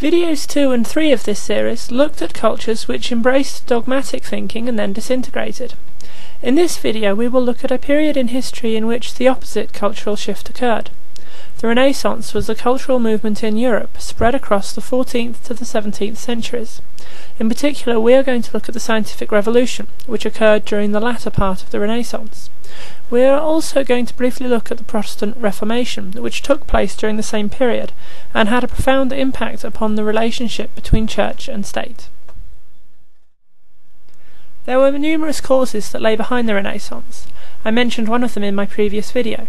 Videos 2 and 3 of this series looked at cultures which embraced dogmatic thinking and then disintegrated. In this video we will look at a period in history in which the opposite cultural shift occurred. The Renaissance was a cultural movement in Europe spread across the 14th to the 17th centuries. In particular, we are going to look at the scientific revolution, which occurred during the latter part of the Renaissance. We are also going to briefly look at the Protestant Reformation, which took place during the same period, and had a profound impact upon the relationship between church and state. There were numerous causes that lay behind the Renaissance. I mentioned one of them in my previous video.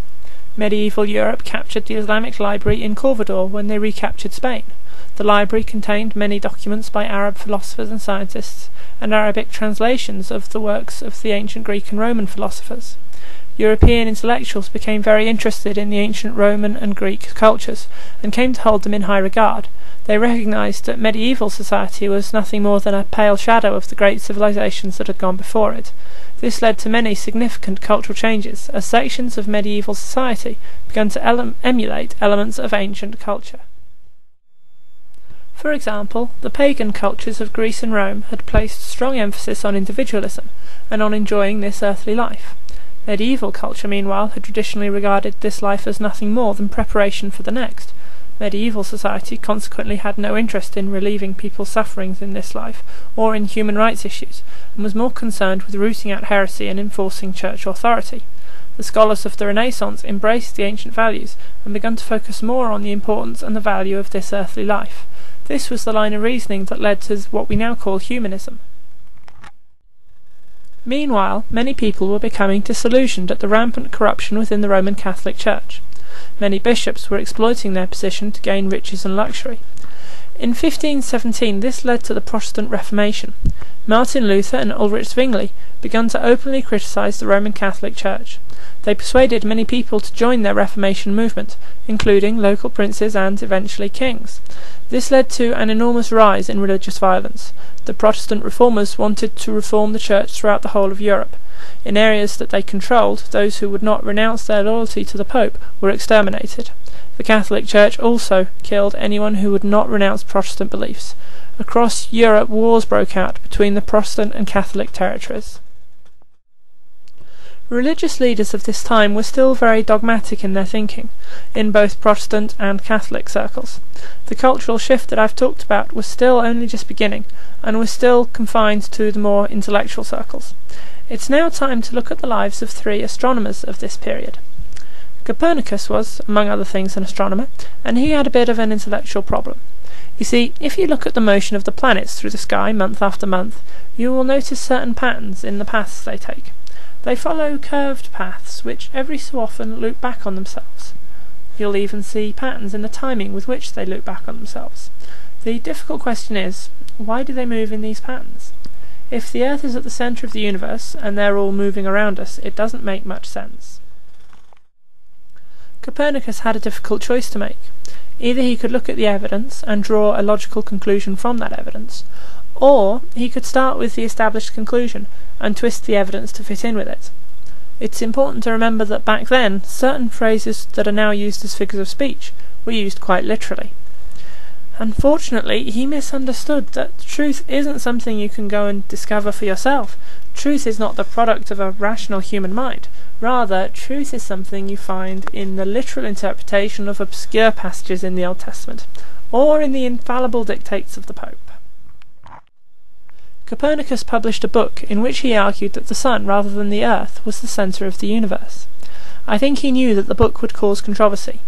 Medieval Europe captured the Islamic library in Corvador when they recaptured Spain. The library contained many documents by Arab philosophers and scientists, and Arabic translations of the works of the ancient Greek and Roman philosophers. European intellectuals became very interested in the ancient Roman and Greek cultures, and came to hold them in high regard. They recognized that medieval society was nothing more than a pale shadow of the great civilisations that had gone before it. This led to many significant cultural changes, as sections of medieval society began to emulate elements of ancient culture. For example, the pagan cultures of Greece and Rome had placed strong emphasis on individualism, and on enjoying this earthly life. Medieval culture, meanwhile, had traditionally regarded this life as nothing more than preparation for the next. Medieval society consequently had no interest in relieving people's sufferings in this life, or in human rights issues, and was more concerned with rooting out heresy and enforcing church authority. The scholars of the Renaissance embraced the ancient values, and began to focus more on the importance and the value of this earthly life. This was the line of reasoning that led to what we now call humanism. Meanwhile, many people were becoming disillusioned at the rampant corruption within the Roman Catholic Church. Many bishops were exploiting their position to gain riches and luxury. In 1517 this led to the Protestant Reformation. Martin Luther and Ulrich Zwingli began to openly criticise the Roman Catholic Church. They persuaded many people to join their Reformation movement, including local princes and, eventually, kings. This led to an enormous rise in religious violence. The Protestant reformers wanted to reform the Church throughout the whole of Europe. In areas that they controlled, those who would not renounce their loyalty to the Pope were exterminated. The Catholic Church also killed anyone who would not renounce Protestant beliefs. Across Europe, wars broke out between the Protestant and Catholic territories. Religious leaders of this time were still very dogmatic in their thinking, in both Protestant and Catholic circles. The cultural shift that I've talked about was still only just beginning, and was still confined to the more intellectual circles. It's now time to look at the lives of 3 astronomers of this period. Copernicus was, among other things, an astronomer, and he had a bit of an intellectual problem. You see, if you look at the motion of the planets through the sky month after month, you will notice certain patterns in the paths they take. They follow curved paths which every so often loop back on themselves. You'll even see patterns in the timing with which they loop back on themselves. The difficult question is, why do they move in these patterns? If the Earth is at the centre of the universe, and they're all moving around us, it doesn't make much sense. Copernicus had a difficult choice to make. Either he could look at the evidence and draw a logical conclusion from that evidence, or he could start with the established conclusion and twist the evidence to fit in with it. It's important to remember that back then, certain phrases that are now used as figures of speech were used quite literally. Unfortunately, he misunderstood that truth isn't something you can go and discover for yourself. Truth is not the product of a rational human mind. Rather, truth is something you find in the literal interpretation of obscure passages in the Old Testament, or in the infallible dictates of the Pope. Copernicus published a book in which he argued that the Sun, rather than the Earth, was the centre of the universe. I think he knew that the book would cause controversy.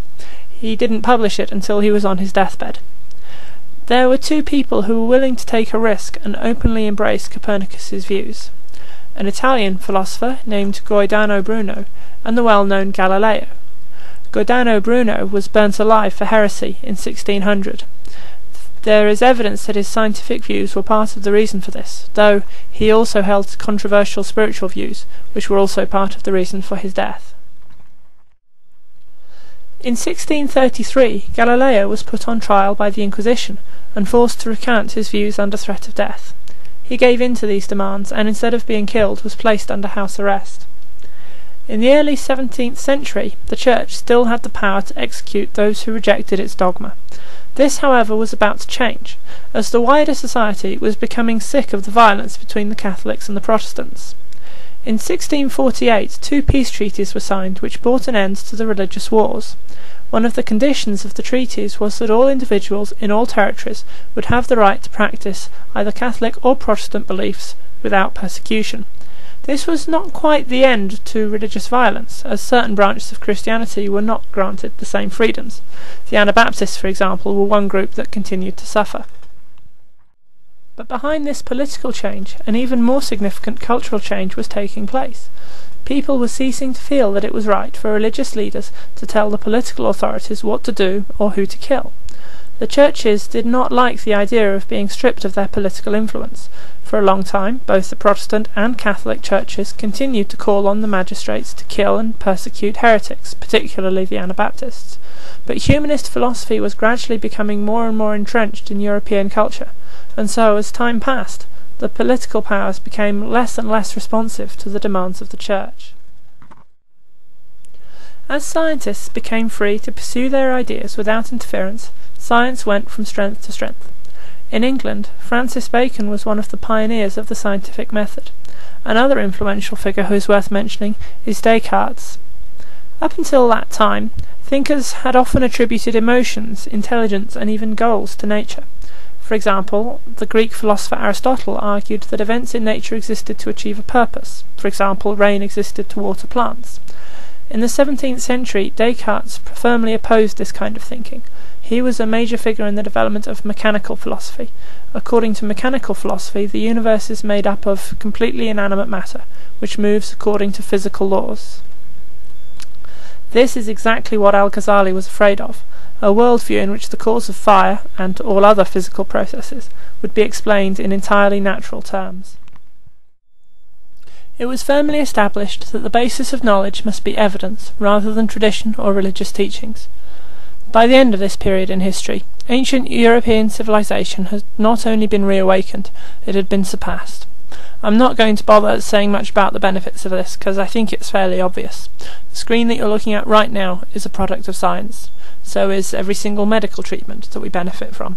He didn't publish it until he was on his deathbed. There were 2 people who were willing to take a risk and openly embrace Copernicus's views: an Italian philosopher named Giordano Bruno, and the well-known Galileo. Giordano Bruno was burnt alive for heresy in 1600. There is evidence that his scientific views were part of the reason for this, though he also held controversial spiritual views, which were also part of the reason for his death. In 1633, Galileo was put on trial by the Inquisition, and forced to recant his views under threat of death. He gave in to these demands, and instead of being killed, was placed under house arrest. In the early 17th century, the Church still had the power to execute those who rejected its dogma. This, however, was about to change, as the wider society was becoming sick of the violence between the Catholics and the Protestants. In 1648, 2 peace treaties were signed which brought an end to the religious wars. One of the conditions of the treaties was that all individuals in all territories would have the right to practice either Catholic or Protestant beliefs without persecution. This was not quite the end to religious violence, as certain branches of Christianity were not granted the same freedoms. The Anabaptists, for example, were one group that continued to suffer. But behind this political change, an even more significant cultural change was taking place. People were ceasing to feel that it was right for religious leaders to tell the political authorities what to do or who to kill. The churches did not like the idea of being stripped of their political influence. For a long time, both the Protestant and Catholic churches continued to call on the magistrates to kill and persecute heretics, particularly the Anabaptists. But humanist philosophy was gradually becoming more and more entrenched in European culture, and so, as time passed, the political powers became less and less responsive to the demands of the Church. As scientists became free to pursue their ideas without interference, science went from strength to strength. In England, Francis Bacon was one of the pioneers of the scientific method. Another influential figure who is worth mentioning is Descartes. Up until that time, thinkers had often attributed emotions, intelligence, and even goals to nature. For example, the Greek philosopher Aristotle argued that events in nature existed to achieve a purpose. For example, rain existed to water plants. In the 17th century, Descartes firmly opposed this kind of thinking. He was a major figure in the development of mechanical philosophy. According to mechanical philosophy, the universe is made up of completely inanimate matter, which moves according to physical laws. This is exactly what Al-Ghazali was afraid of, a worldview in which the cause of fire, and all other physical processes, would be explained in entirely natural terms. It was firmly established that the basis of knowledge must be evidence, rather than tradition or religious teachings. By the end of this period in history, ancient European civilization had not only been reawakened, it had been surpassed. I'm not going to bother saying much about the benefits of this, because I think it's fairly obvious. The screen that you're looking at right now is a product of science. So is every single medical treatment that we benefit from.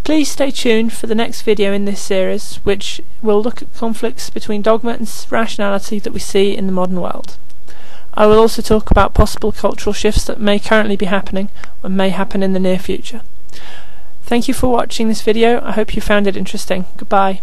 Please stay tuned for the next video in this series, which will look at conflicts between dogma and rationality that we see in the modern world. I will also talk about possible cultural shifts that may currently be happening, or may happen in the near future. Thank you for watching this video. I hope you found it interesting. Goodbye.